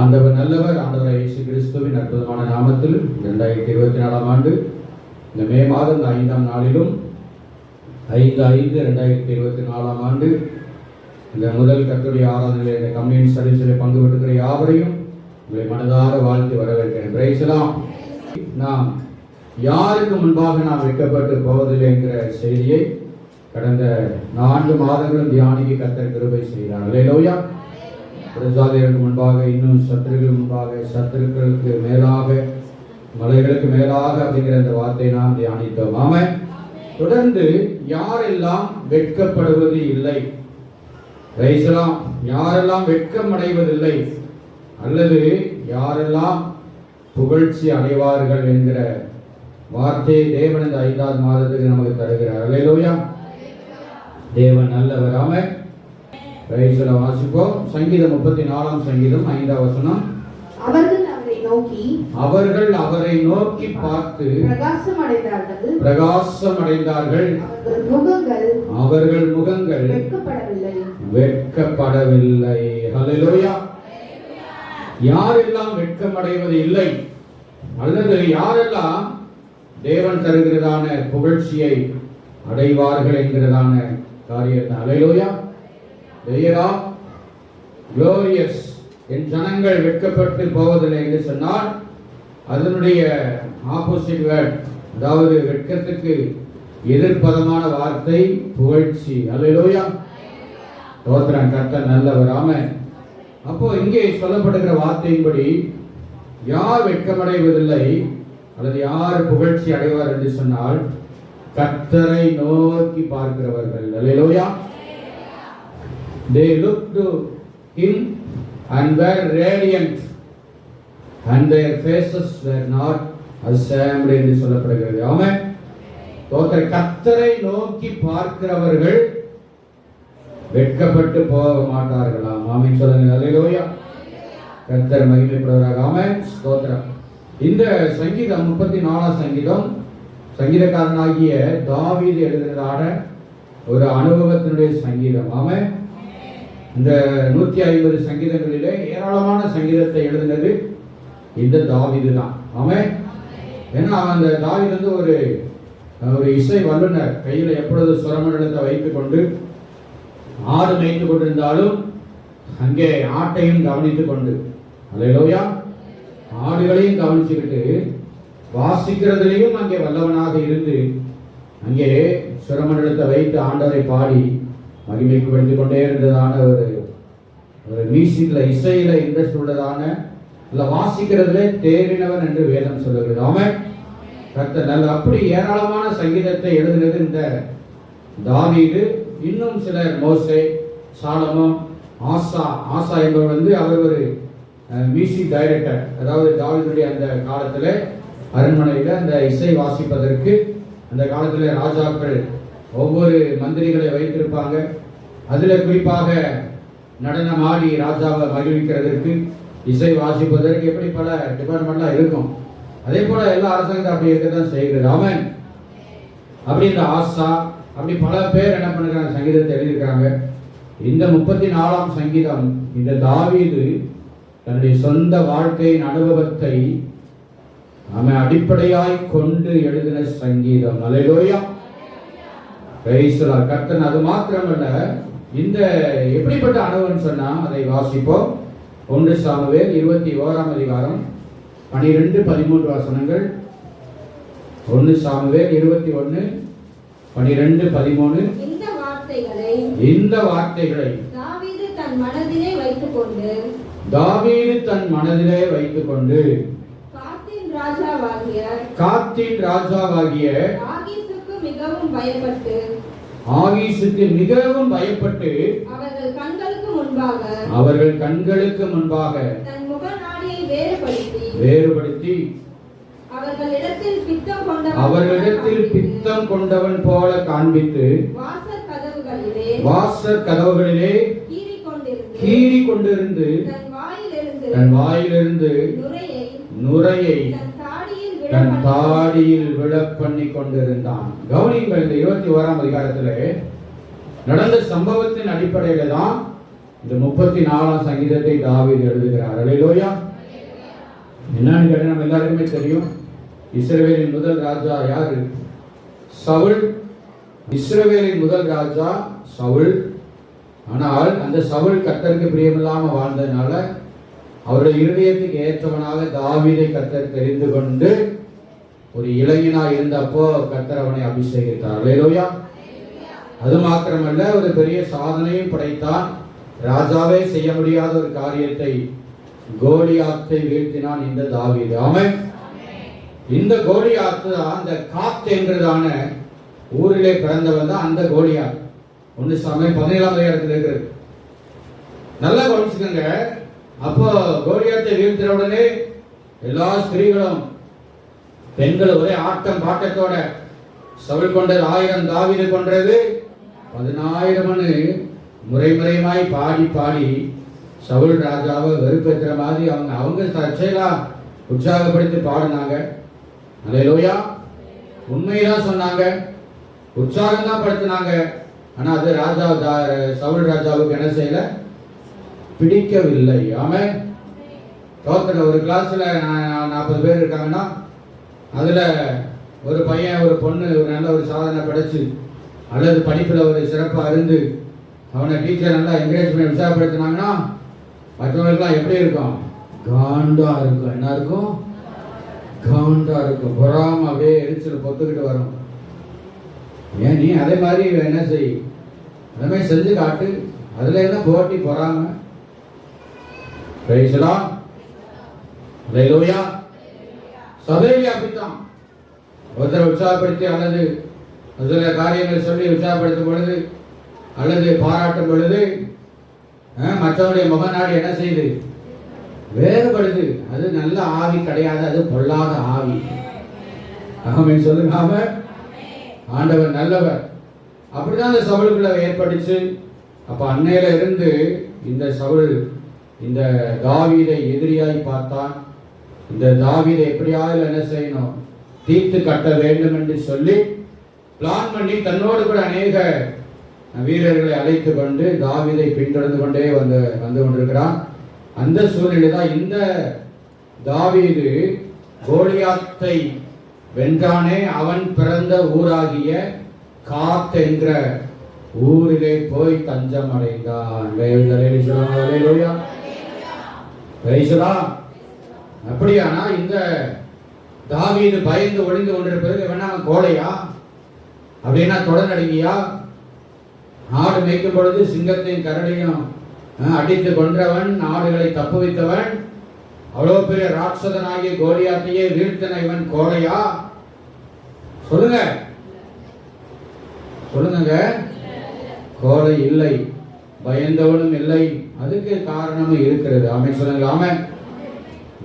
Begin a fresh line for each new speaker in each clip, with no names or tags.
ஆண்டவர் நல்லவர். ஆண்டவர் இயேசு கிறிஸ்துவின் அற்புதமான நாமத்தில் 2024 ஆண்டு இந்த மே மாதம் 5ஆம் நாளிலும் 5/5/2024 ஆண்டு இந்த முதல் கர்த்தருடைய ஆராதனையில் இந்த கம்யூனியன் சர்வீஸில் பங்கு பெற்றுகிற யாவரையும் உங்களை மனதார வாழ்த்து வரவேற்கிறேன். பிரைஸ் எல்லாம். நாம் யாருக்கு முன்பாக நாம் வைக்கப்பட்டு போவதில்லை என்கிற செய்தியை கடந்த 4 மாதங்களும் தியானிக்க கர்த்தர் கிருபை செய்தார். அல்லேலூயா. பிரஜாதிகளுக்கு முன்பாக, இன்னும் சத்துருக்கள் முன்பாக, சத்துருக்களுக்கு மேலாக, மலைகளுக்கு மேலாக அப்படிங்கிற அந்த வார்த்தையை நாம் தியானித்தோம். ஆமென். தொடர்ந்து யாரெல்லாம் வெட்கப்படுவது இல்லை, யாரெல்லாம் வெட்கம் அடைவதில்லை, அல்லது யாரெல்லாம் புகழ்ச்சி அடைவார்கள் என்கிற வார்த்தையை தேவன் இந்த 5ஆவது மாதத்துக்கு நமக்கு தருகிறார். அல்லேலூயா. தேவன் நல்லவர். ஆமென். வாசிப்போம். சங்கீதம் 34ஆம் சங்கீதம் 5ஆம் வசனம். அவர்கள் அவரை நோக்கி பார்த்து பிரகாசம் அடைந்தார்கள், அவர்கள் முகங்கள் வெட்கப்படவில்லை. ஹல்லேலூயா. யாரெல்லாம் வெட்கமடைவது இல்லை, அல்லது யாரெல்லாம் தேவன் தருகிறதான புகழ்ச்சியை அடைவார்கள் என்கிறதான காரியத்தை. ஹல்லேலூயா. Glorious. என் ஜனங்கள் வெட்கப்பட்டு போவதில்லை என்று சொன்னால் அதனுடைய ஆப்போசிட் வேர்ட், அதாவது வெட்கத்துக்கு எதிர்ப்பதமான வார்த்தை புகழ்ச்சி. அல்லேலூயா. ஸ்தோத்திரம். கர்த்தர் நல்லவர். ஆமென். அப்போ இங்கே சொல்லப்படுகிற வார்த்தையின்படி யார் வெட்கமடைவதில்லை அல்லது யார் புகழ்ச்சி அடைவார் என்று சொன்னால் கர்த்தரை நோக்கி பார்க்கிறவர்கள். அல்லேலூயா. They looked to him and were radiant, and their faces were not ashamed என்று சொல்லப்படுகிறது. ஆமென். கர்த்தரை நோக்கி பார்க்கிறவர்கள் வெட்கப்பட்டு போக மாட்டார்களாம். ஆமென் சொல்லுங்க. அல்லேலூயா. கர்த்தர் மகிமைப்படுவாராக. ஆமென். ஸ்தோத்திரம். இந்த சங்கீதம் 34ஆம் சங்கீதம் சங்கீதக்காரனாகிய தாவீது எழுதுகிறதான ஒரு அனுபவத்தினுடைய சங்கீதம். ஆமென். இந்த 150 சங்கீதங்களிலே ஏராளமான சங்கீதத்தை எழுதினது இந்த தாவீது தான். ஆமென். ஏன்னா அந்த தாவீது வந்து ஒரு இசை வல்லுனர். கையில் எப்பொழுது சுரமண்டலத்தை வைத்துக் கொண்டு ஆடு மேய்த்து கொண்டிருந்தாலும் அங்கே ஆட்டையும் கவனித்துக் கொண்டு, அல்லேலூயா, ஆடுகளையும் கவனிச்சுக்கிட்டு வாசிக்கிறதுலையும் அங்கே வல்லவனாக இருந்து அங்கே சுரமண்டலத்தை வைத்து ஆண்டவரை பாடி மகிமைக்கு படித்துக் கொண்டே இருந்ததான ஒரு மியூசிக்ல, இசையில இன்ட்ரெஸ்ட் உள்ளதான, இல்ல வாசிக்கிறதுல தேறினவன் என்று வேதம் சொல்லுகிறது. ஆமென். கர்த்தர் நல்ல. அப்படி ஏராளமான சங்கீதத்தை எழுதினது இந்த தாவீது. இன்னும் சிலர் மோசே, சாலமோன், ஆசா என்பவர் வந்து அவர் ஒரு மியூசிக் டைரக்டர். அதாவது தாவீதுடைய அந்த காலத்துல அரண்மனையில அந்த இசை வாசிப்பதற்கு அந்த காலத்துல ராஜாக்கள் ஒவ்வொரு மந்திரிகளை வைத்திருப்பாங்க. அதுல குறிப்பாக நடனம் ஆடி ராஜாவை மகிழ்விக்கிறதற்கு, இசை வாசிப்பதற்கு எப்படி பல டிபார்ட்மெண்ட்லாம் இருக்கும். அதே போல எல்லா அரசாங்கத்தை அப்படி இருக்கதான் செய்கிறது. ஆமென். அப்படி இந்த ஆசா, அப்படி பல பேர் என்ன பண்ணுறாங்க, சங்கீதத்தை எழுதியிருக்காங்க. இந்த 34ஆம் சங்கீதம் இந்த தாவீது தன்னுடைய சொந்த வாழ்க்கையின் அனுபவத்தை அடிப்படையாய் கொண்டு எழுதின சங்கீதம். அல்லேலூயா. கர்த்தன். அது மாத்திரமல்ல, இந்த எப்படிப்பட்ட அனுபவம் சொன்னா அதை வாசிப்போம். 1 சாமுவேல் 21ஆம் அதிகாரம் 12-13 வசனங்கள். 1 சாமுவேல் 21 12-13. இந்த வார்த்தைகளை தாவீது தன் மனதிலே வைத்துக் கொண்டு காத்தின் ராஜாவாகிய ஆகீசுக்கு மிகவும் பயப்பட்டு அவர்கள் கண்களுக்கு முன்பாக வேறுபடுத்தி அவர்களிடத்தில் பித்தம் கொண்டவன் போல காண்பித்து வாசற் கதவுகளிலே கீறி கொண்டிருந்து தன் வாயிலிருந்து நுரையை தன் தாடியில் விழப் பண்ணி கொண்டிருந்தான். கவனியுங்கள். இந்த 21ஆம் அதிகாரத்திலே நடந்த சம்பவத்தின் அடிப்படையில தான் இந்த 34ஆம் சங்கீதத்தை தாவீது எழுதுகிறார். அல்லேலூயா. என்னன்னு கேட்டா நம்ம எல்லாருக்குமே தெரியும், இஸ்ரவேலின் முதல் ராஜா யாரு? சவுல். இஸ்ரவேலின் முதல் ராஜா சவுல். ஆனால் அந்த சவுல் கர்த்தருக்கு பிரியமில்லாம வாழ்ந்ததுனால அவருடைய இருதயத்துக்கு ஏற்றவனாக தாவீதை கர்த்தர் தெரிந்து கொண்டு ஒரு இளைஞனா இருந்தப்போ கர்த்தர் அவனை அபிஷேகித்தார். அல்லேலூயா. அது மாத்திரமல்ல, ஒரு பெரிய சாதனையும் படைத்தான். ராஜாவே செய்ய முடியாத ஒரு காரியத்தை, கோலியாத்தை வீழ்த்தினான் இந்த தாவீது. ஆமென். இந்த கோலியாத்து அந்த காத் என்றதான ஊரிலே பிறந்தவன் தான் அந்த கோலியாத். 1 சாமுவேல் 17ஆம் அதிகாரத்தில் இருக்கிறது. நல்லா கவனிச்சுக்கங்க. அப்போ கோலியாத்தை வீழ்த்தின உடனே எல்லா ஸ்திரீகளும் பெண்கள் ஒரே ஆட்டம் பாட்டத்தோட, சவுல் கொண்டது 1000, தாவீது கொன்றது 10,000 முறைமுறையாய் பாடி பாடி சவுல் ராஜாவை வெறுப்பேற்றுற மாதிரி அவங்க தற்செயலா உற்சாகப்படுத்தி பாடினாங்க. அல்லேலூயா. உண்மைதான் சொன்னாங்க, உற்சாகம் தான் படுத்தினாங்க. ஆனா அது ராஜா சவுல் ராஜாவுக்கு என்ன செய்யல? பிடிக்கவில்லை. ஆமென். தோத்துல ஒரு கிளாஸ்ல 40 பேர் இருக்காங்கன்னா அதுல ஒரு பையன் ஒரு பொண்ணு ஒரு நல்ல ஒரு சாதனை படைச்சு அல்லது படிப்புல ஒரு சிறப்பாக இருந்து அவனை டீச்சர் நல்லா என்கரேஜ் பண்ணி உற்சாகப்படுத்தினாங்கன்னா மற்றவங்களுக்குலாம் எப்படி இருக்கும்? காண்டா இருக்கும். என்ன இருக்கும்? காண்டா இருக்கும். பொறாம அப்படியே எரிச்சல் பொத்துக்கிட்டு வரும். ஏன் நீ அதே மாதிரி என்ன செய், அதே மாதிரி செஞ்சு காட்டு. அதுல என்ன போட்டி, பொறாம? பேசலாம். அல்லேலூயா. சபையிலே அப்படித்தான். ஒருத்தரை உற்சாகப்படுத்தி அல்லது சில காரியங்கள் சொல்லி உற்சாகப்படுத்தும் பொழுது அல்லது பாராட்டும் பொழுது மற்றவருடைய முகநாடி என்ன செய்யுது? வேறுபடுது. அது நல்ல ஆவி கிடையாது, அது பொல்லாத ஆவி. ஆமென் சொல்லுங்க. ஆண்டவர் நல்லவர். அப்படிதான் அந்த சவுலுக்குள்ள ஏற்பட்டுச்சு. அப்ப அன்னையில இருந்து இந்த சவுல் இந்த தாவீதை எதிரியாய் பார்த்தான். இந்த தாவீதை எப்படியாவது என்ன செய்யணும்? தீர்த்து கட்ட வேண்டும் என்று சொல்லி பிளான் பண்ணி தன்னோடு கூட அநேக வீரர்களை அழைத்து கொண்டு தாவீதை பின்தொடர்ந்து கொண்டே வந்து கொண்டிருக்கிறான். அந்த சூழ்நிலை தான் இந்த தாவீது கோலியாத்தை வென்றானே, அவன் பிறந்த ஊராகிய காத் என்ற ஊரிலே போய் தஞ்சம் அடைந்தான். அப்படியானா இந்த தாவீது பயந்து ஒளிந்து கொண்டிருப்பது வேணா கோழையா? அப்படின்னா தொடர்நடுங்கியா? ஆடு மேய்க்கும் பொழுது சிங்கத்தையும் கரடியும் அடித்து கொன்றவன், ஆடுகளை தப்புவித்தவன், அவ்வளவு பெரிய ராட்சதனாகிய கோலியாத்தையே வீழ்த்தின இவன் கோழையா? சொல்லுங்க சொல்லுங்க. கோழை இல்லை, பயந்தவனும் இல்லை. அதுக்கு காரணமும் இருக்கிறது. ஆமென் சொல்லுங்க. ஆமென்.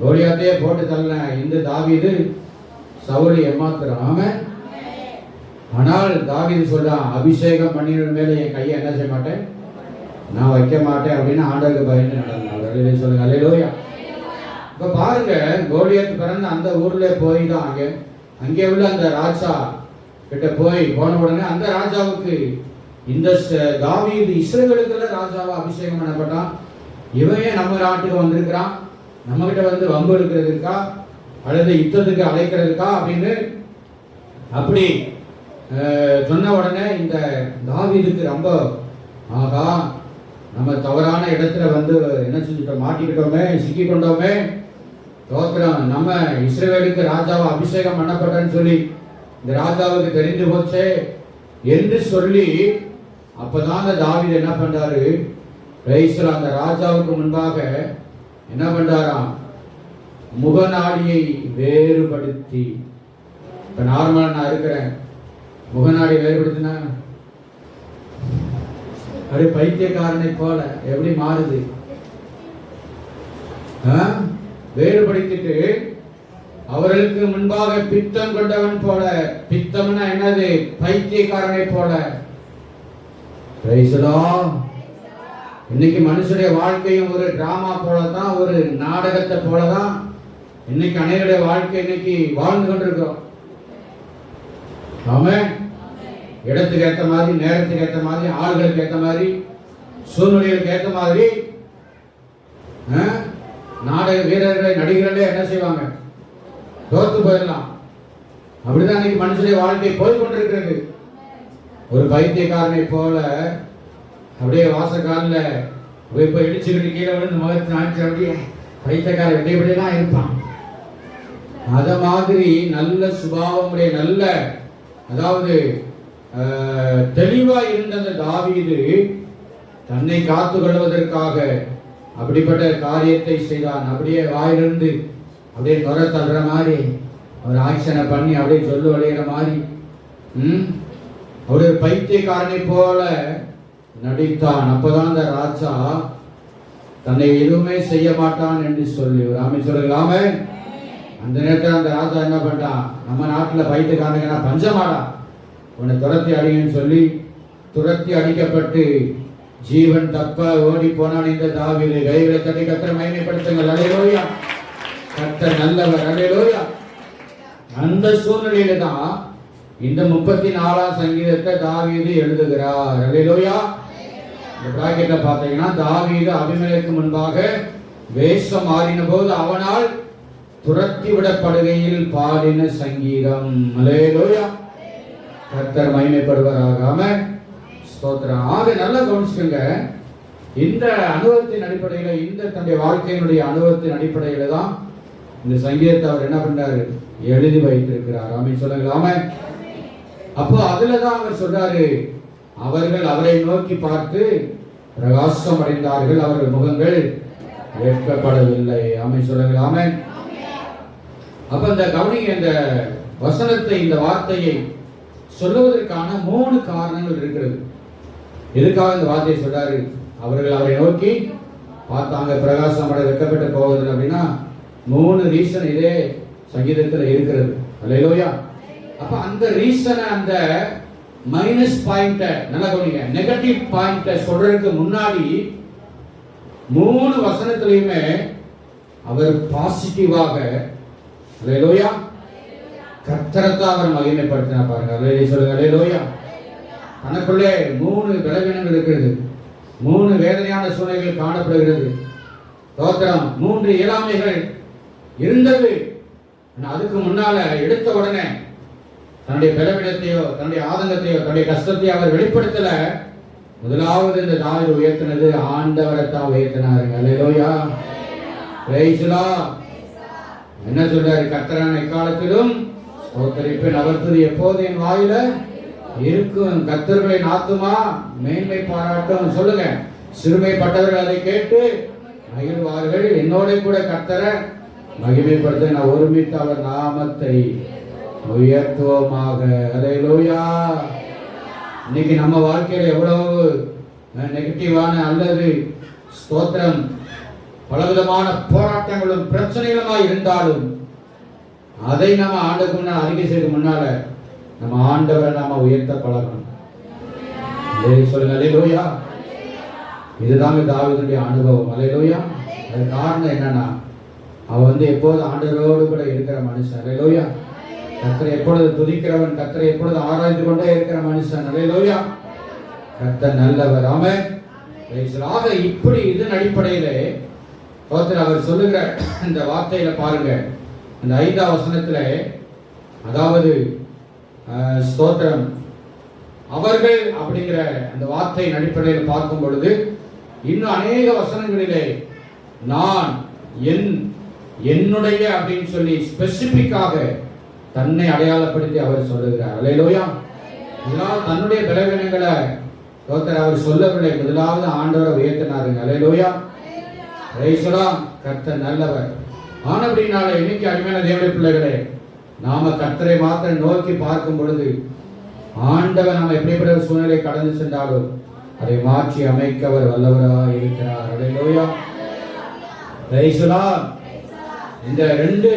கோலியாத்தையே போட்டு தள்ள இந்த தாவீது சவுலை ஏமாத்துறான். ஆமென். ஆனால் தாவீது சொல்றான், அபிஷேகம் பண்ணின மேல என் கையை என்ன செய்ய மாட்டேன், நான் வைக்க மாட்டேன் அப்படின்னு ஆண்டவருக்கு பயந்து நடந்தார். சொல்லுங்க. அல்லேலூயா. இப்ப பாருங்க, கோலியாத் பிறந்த அந்த ஊர்ல போய் தான் அங்கே உள்ள அந்த ராஜா கிட்ட போன உடனே அந்த ராஜாவுக்கு இந்த தாவீது இஸ்ரவேலுக்குள்ள ராஜாவா அபிஷேகம் பண்ணப்பட்டான். இவன் நம்ம நாட்டுக்கு வந்திருக்கிறான், நம்ம கிட்ட வந்து வம்பு எடுக்கிறதுக்கா அல்லது யுத்தத்துக்கு அழைக்கிறதுக்கா அப்படின்னு அப்படி சொன்ன உடனே இந்த தாவீதுக்கு ரொம்ப, ஆகா நம்ம தவறான இடத்துல வந்து என்ன செஞ்சுட்டோம், மாட்டிக்கிட்டோமே, சிக்கி கொண்டோமே, தோத்திரம், நம்ம இஸ்ரவேலுக்கு ராஜாவை அபிஷேகம் பண்ணப்பட்டன்னு சொல்லி இந்த ராஜாவுக்கு தெரிந்து போச்சே என்று சொல்லி அப்பதான் அந்த தாவீது என்ன பண்றாரு, அந்த ராஜாவுக்கு முன்பாக என்ன பண்றாராம், முகநாடியை வேறுபடுத்தி. இப்ப நார்மலா நான் இருக்கிறேன், முகநாடி வேறுபடுத்தினா அப்படியே பைத்தியக்காரனை போல எப்படி மாறுது? வேறுபடுத்திட்டு அவர்களுக்கு முன்பாக பித்தம் கொண்டவன் போல. பித்தம்னா என்னது? பைத்தியக்காரனை போல. இன்னைக்கு மனுஷனுடைய வாழ்க்கையும் ஒரு டிராமா போலதான், ஒரு நாடகத்தை போலதான் இன்னைக்கு அனைவருடைய வாழ்க்கை இன்னைக்கு வாழ்ந்து கொண்டிருக்கிறோம். ஆமென். இடத்துக்கு ஏற்ற மாதிரி, நேரத்துக்கு ஏற்ற மாதிரி, ஆளுகளுக்கு ஏற்ற மாதிரி, சூழ்நிலைகளுக்கு ஏற்ற மாதிரி நாடக வீரர்களை நடிகர்களே என்ன செய்வாங்க, தோத்து போயிடலாம். அப்படிதான் இன்னைக்கு மனுஷனுடைய வாழ்க்கை போய்கொண்டிருக்கிறது. ஒரு பைத்தியக்காரனை போல அப்படியே வாசக்காலில் இப்போ இடிச்சுக்கிட்டு கீழே விழுந்து முகத்தை ஆச்சு, அப்படியே பைத்தியக்காரன் விடைபடியெல்லாம் இருப்பான். அத மாதிரி நல்ல சுபாவமுடைய நல்ல அதாவது தெளிவா இருந்த அந்த தாவீது தன்னை காத்து கொள்வதற்காக அப்படிப்பட்ட காரியத்தை செய்தான். அப்படியே வாயிலிருந்து அப்படியே நுர தள்ளுற மாதிரி அவர் ஆக்ஷனை பண்ணி அப்படியே சொல்லு வளைகிற மாதிரி ஒரு பைத்தியக்காரனை போல நடித்தான். அப்பதான் அந்த ராஜா தன்னை எதுவுமே செய்ய மாட்டான் என்று சொல்லி ராமே சொல்லலாமே. அந்த நேரத்தில் அந்த ராஜா என்ன பண்ணிட்டான், நம்ம நாட்டில் பைத்தியக்காரனுக்கு பஞ்சமாடா, உன்னை துரத்தி அடிங்கன்னு சொல்லி துரத்தி அடிக்கப்பட்டு ஜீவன் தப்ப ஓடி போனான் இந்த தாவீது. கைகளை தட்டி கர்த்தரை மகிமைப்படுத்துங்கள். அல்லேலூயா. கர்த்தர் நல்லவர். அல்லேலூயா. அந்த சூழ்நிலையில தான் இந்த 34ஆம் சங்கீதத்தை தாவீது எழுதுகிறார். அல்லேலூயா. இந்த பிராக்கெட்ல பார்த்தீங்கன்னா தாவீது அபிமெலேக்கு முன்பாக வேஷம் மாறின போது அவனால் துரத்தி விடப்படுகையில் பாடின சங்கீதம். அல்லேலூயா. கர்த்தர் மகிமைப்படுவாராக. ஆமென். ஸ்தோத்திரம். ஆக நல்லா கவனிச்சுக்கோங்க. இந்த அனுபவத்தின் அடிப்படையில, இந்த தன்னுடைய வாழ்க்கையினுடைய அனுபவத்தின் அடிப்படையில தான் இந்த சங்கீதத்தை அவர் என்ன பண்றாரு, எழுதி வைத்திருக்கிறார். ஆமென் சொல்லுங்க. ஆமென். அப்போ அதுலதான் அவர் சொல்றாரு, அவர்கள் அவரை நோக்கி பார்த்து பிரகாசம் அடைந்தார்கள், அவர்கள் முகங்கள் வெட்கப்படவில்லை. ஆமென் சொல்லுங்க. ஆமென். அப்ப இந்த கவனிங்க, இந்த வசனத்தை, இந்த வார்த்தையை சொல்லுவதற்கான 3 காரணங்கள் இருக்கிறது. எதுக்காக இந்த வார்த்தையை சொல்றாரு? அவர்கள் அவரை நோக்கி பார்த்தாங்க, பிரகாசம் அடைய வெட்கப்பட்டு போவதில்லை அப்படின்னா 3 ரீசன் இதே சங்கீதத்தில் இருக்கிறது. அல்லேலூயா. அப்ப அந்த ரீசனை, அந்த மைனஸ் பாயிண்ட நல்லா கவனிங்க, நெகட்டிவ் பாயிண்ட சொல்றதுக்கு முன்னாடி 3 வசனத்திலையுமே அவர் பாசிட்டிவாக அல்லேலூயா கர்த்தரத்தை அவர் மகிமைப்படுத்தினா பாருங்க. அல்லேலூயா சொல்லுங்க. அல்லேலூயா. தனக்குள்ளே 3 பலவீனங்கள் இருக்கிறது, 3 வேதனையான சூழ்நிலைகள் காணப்படுகிறது. தோத்திரம். 3 இயலாமைகள் இருந்தது. அதுக்கு முன்னால எடுத்த உடனே தன்னுடைய பலவீனத்தையோ தன்னுடைய ஆதங்கத்தையோ தன்னுடைய கஷ்டத்தையோ அவர் வெளிப்படுத்தல. முதலாவது இந்த தாவீது உயர்த்தினது ஆண்டவரை தான் உயர்த்தினாருங்க. அல்லேலூயா. Praise the Lord. என்ன சொல்றாரு? கர்த்தரான எக்காலத்திலும் ஸ்தோத்திரிப்பேன், அவர் துதி எப்போது என் வாயில இருக்கும். கர்த்தர்களின் ஆத்துமா மேன்மை பாராட்டும். சொல்லுங்க. சிறுமைப்பட்டவர்கள் அதை கேட்டு மகிழ்வார்கள். என்னோட கூட கர்த்தரை மகிமைப்படுத்த நான் ஒருமித்து அவர் நாமத்தை உயர்த்துவோமாக. அல்லேலூயா. இன்னைக்கு நம்ம வாழ்க்கையில எவ்வளவு நெகட்டிவான அல்லது ஸ்தோத்திரம் பலவிதமான போராட்டங்களும் பிரச்சனைகளுமாய் இருந்தாலும் அதை நம்ம ஆண்டுக்கு முன்னால் அறிக்கை செய்து முன்னால நம்ம ஆண்டவரை நாம உயர்த்த பழகணும். சொல்லுங்க. அல்லேலூயா. இதுதாங்க தாவீதுடைய அனுபவம். அல்லேலூயா. அது காரணம் என்னன்னா, அவன் எப்போது ஆண்டவரோடு கூட இருக்கிற மனுஷன். அல்லேலூயா. கர்த்தரை எப்பொழுது துதிக்கிறவன், கர்த்தரை எப்பொழுது ஆராய்ந்து கொண்டே இருக்கிற மனுஷன். அல்லேலூயா. கர்த்தர் நல்லவர். ஆமென். ஆக இப்படி இதன் அடிப்படையிலே அவர் சொல்லுகிற இந்த வார்த்தையில பாருங்க, அந்த 5ஆம் வசனத்துல, அதாவது ஸ்தோத்திரம் அவர்கள் அப்படிங்கிற அந்த வார்த்தையின் அடிப்படையில் பார்க்கும் பொழுது இன்னும் அநேக வசனங்களிலே நான் என்னுடைய அப்படின்னு சொல்லி ஸ்பெசிபிக்காக தன்னை அடையாளப்படுத்தி அவர் சொல்லுகிறார். அல்லேலூயா. முதலாவது தன்னுடைய பலவீனங்களை அவர் சொல்லவில்லை, முதலாவது ஆண்டவரை உயர்த்தினாருங்க. அல்லேலூயா. கர்த்தர் நல்லவர். ஆனபடினால இன்னைக்கு அருமையான தேவனுடைய பிள்ளைகளே, நாம கர்த்தரை மாத்திரம் நோக்கி பார்க்கும் பொழுது ஆண்டவர் நம்ம எப்படிப்பட்ட சூழ்நிலை கடந்து சென்றாலும் அதை மாற்றி அமைக்க அவர் வல்லவராக இருக்கிறார். அல்லேலூயா. இந்த 2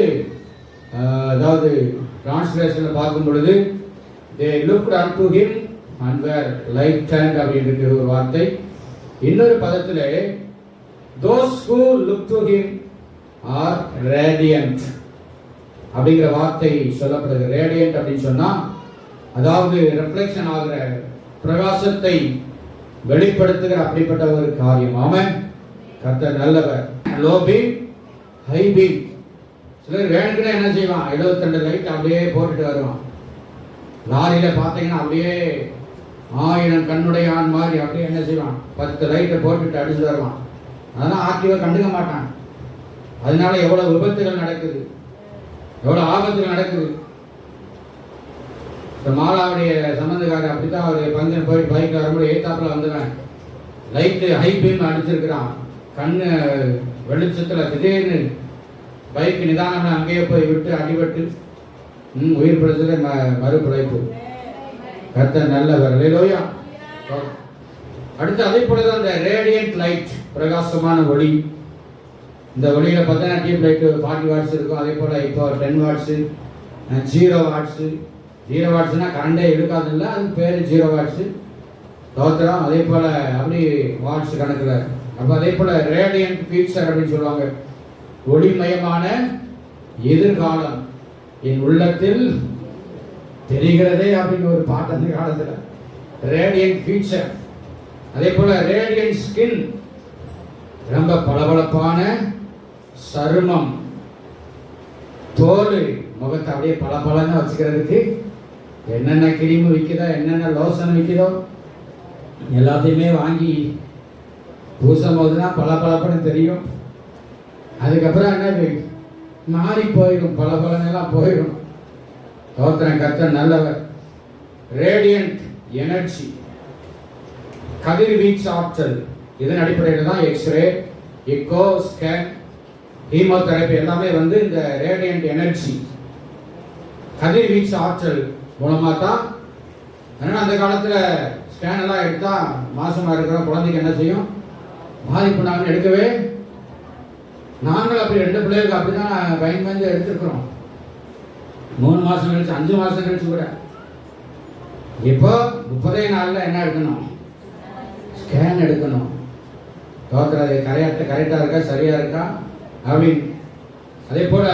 அதாவது டிரான்ஸ்லேஷன்ல பார்க்கும் பொழுது they looked unto him and were light turned அப்படிங்கிற ஒரு வார்த்தை. இன்னொரு பதத்திலே those who look to him are radiant அப்படிங்கிற வார்த்தை சொல்லப்படுது. ரேடியன்ட் அப்படின்னு சொன்னா அதாவது ரிஃப்ளெக்ஷன் ஆகிற பிரகாசத்தை வெளிப்படுத்துகிற அப்படிப்பட்ட ஒரு காரியம். ஆமென். கர்த்தர் நல்லவர். Low beam, high beam. சிலர் வேணுக்குன்னு என்ன செய்வான், 72 லைட் அப்படியே போட்டுட்டு வருவான். லாரியில பார்த்தீங்கன்னா அப்படியே 1000 கண்ணுடைய ஆண் மாதிரி அப்படியே என்ன செய்வான், 10 லைட்டை போட்டுட்டு அடிச்சு வருவான். அதெல்லாம் ஆக்டிவா கண்டுக்க மாட்டான். அதனால எவ்வளவு விபத்துகள் நடக்குது, எவ்வளவு ஆபத்துகள் நடக்குது. மாலாவுடைய சம்பந்தக்காரர் அப்படித்தான் ஒரு பங்கன் போயிட்டு பைக்ல வரும்போது ஏத்தாப்புல வந்துடுவேன். லைட்டு ஹை பீம் அடிச்சிருக்கிறான். கண்ணு வெளிச்சத்துல திடீர்னு பைக் நிதானம்னா அங்கேயே போய் விட்டு அடிபட்டு உயிர் பிழைச்சது மறுபிழைப்பு. கர்த்தர் நல்லவர். அல்லேலூயா. அடுத்து அதே போலதான் இந்த ரேடியன்ட் லைட், பிரகாசமான ஒளி. இந்த ஒளியில பார்த்தீங்கன்னா டியூப் லைட் 40 வாட்ஸ் இருக்கும். அதே போல இப்போ 10 வாட்ஸ், 0 வாட்ஸ். 0 வாட்ஸ்னா கரண்டே எடுக்காது இல்லை, அது பேர் 0 வாட்ஸ். தோத்திரம். அதே போல அப்படி வாட்ஸ் கணக்குல. அப்போ அதே போல ரேடியன்ட் ஃபியூச்சர் அப்படின்னு சொல்லுவாங்க. ஒளிமயமான எதிர்காலம் என் உள்ளத்தில் தெரிகிறதே அப்படின்னு ஒரு பாட்டு அந்த காலத்துல. Radiant future. அதே போல ரேடியன்ட் ஸ்கின், ரொம்ப பளபளப்பான சருமம், தோல், முகத்தை அப்படியே பளபளன்னு வச்சுக்கிறதுக்கு என்னென்ன கிரீம் விற்குதோ, என்னென்ன லோஷன் விற்குதோ எல்லாத்தையுமே வாங்கி பூசும் போதுதான் பளபளப்புன்னு தெரியும். அதுக்கப்புறம் என்னது மாறி போயிடும், பளபளன்னெல்லாம் போயிடும். தோத்திரம். கர்த்தர் நல்லவர். ரேடியன்ட் எனர்ஜி, கதிர்வீச்சு ஆற்றல். இதன் அடிப்படையில் தான் எக்ஸ்ரே, எக்கோ, ஸ்கேன், ஹீமோதெரபி எல்லாமே இந்த ரேடியன்ட் எனர்ஜி, கதிர்வீச்சு ஆற்றல் மூலமா தான். அதனால அந்த காலத்துல ஸ்கேன் எல்லாம் எடுத்தா மாசமா இருக்கிற குழந்தைக்கு என்ன செய்யும், பாதிப்பு. நாங்கள் எடுக்கவே, நாங்கள் அப்படி 2 பிள்ளைகளுக்கு அப்படிதான் பயந்து எடுத்துருக்கிறோம். 3 மாசம் கழிச்சு, 5 மாசம் கழிச்சு கூட. இப்போ 30 நாள்ல என்ன எடுக்கணும், ஸ்கேன் எடுக்கணும். தோத்துறது கரெக்டா இருக்கா, சரியா இருக்கா அப்படின்னு. அதே போல